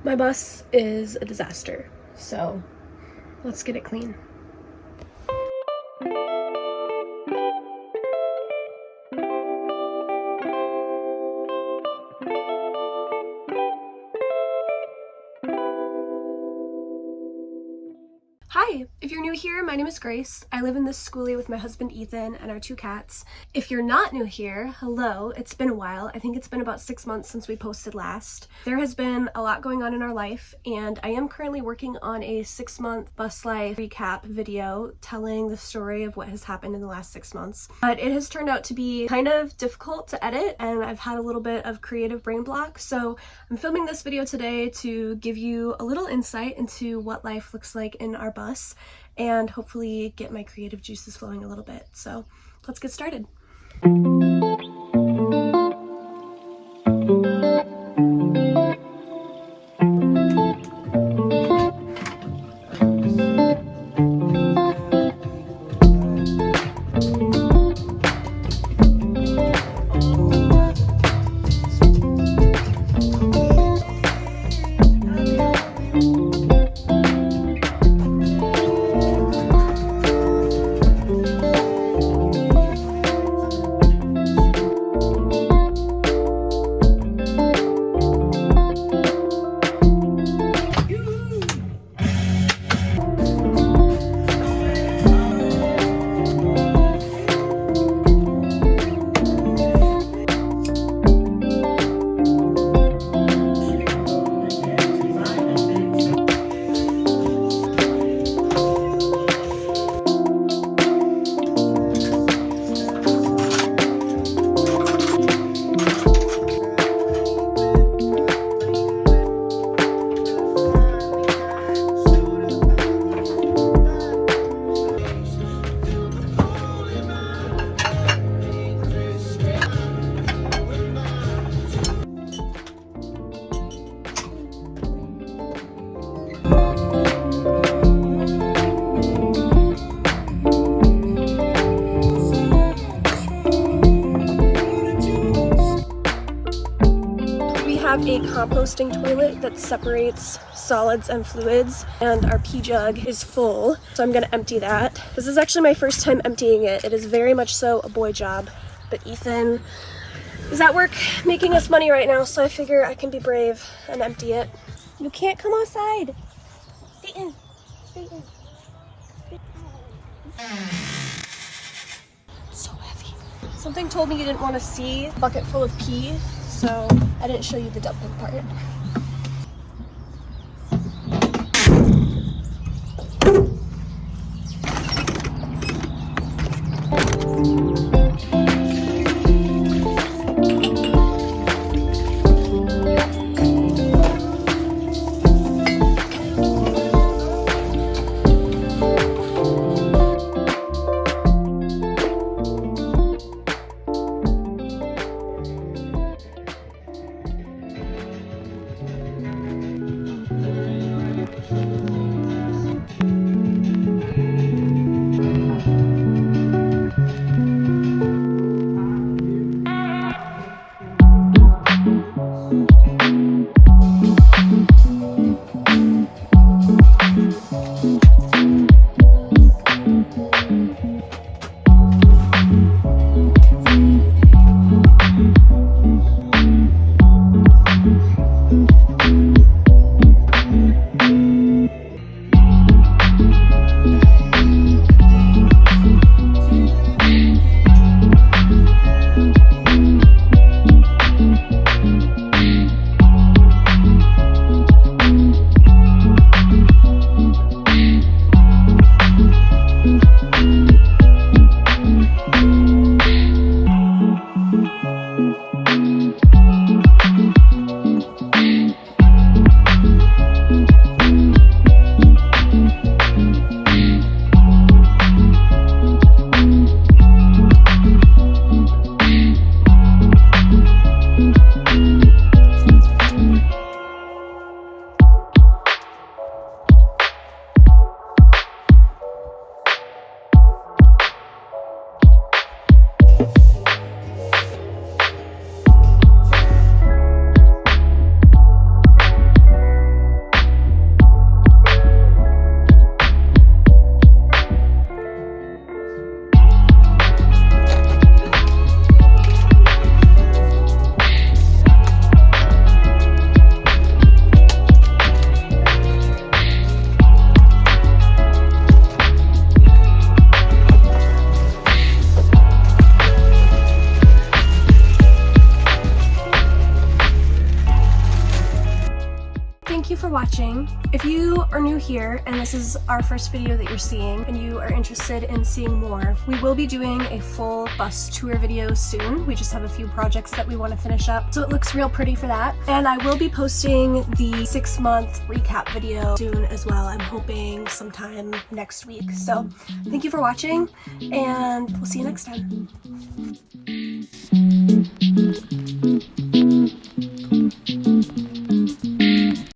My bus is a disaster, so let's get it clean. Hi, if you're new here, my name is Grace. I live in this skoolie with my husband Ethan and our 2 cats. If you're not new here, hello, it's been a while. I think it's been about 6 months since we posted last. There has been a lot going on in our life, and I am currently working on a 6-month bus life recap video telling the story of what has happened in the last 6 months. But it has turned out to be kind of difficult to edit, and I've had a little bit of creative brain block, so I'm filming this video today to give you a little insight into what life looks like in our bus and hopefully get my creative juices flowing a little bit. So let's get started. Have a composting toilet that separates solids and fluids, and our pee jug is full, so I'm gonna empty that. This is actually my first time emptying it. It is very much so a boy job, but Ethan is at work making us money right now, so I figure I can be brave and empty it. You can't come outside. Stay in. Stay in. It's so heavy. Something told me you didn't want to see a bucket full of pee, so I didn't show you the dumping part. thank you for watching. If you are new here and this is our first video that you're seeing and you are interested in seeing more, we will be doing a full bus tour video soon. We just have a few projects that we want to finish up, so it looks real pretty for that. And I will be posting the 6-month recap video soon as well. I'm hoping sometime next week. So thank you for watching, and we'll see you next time.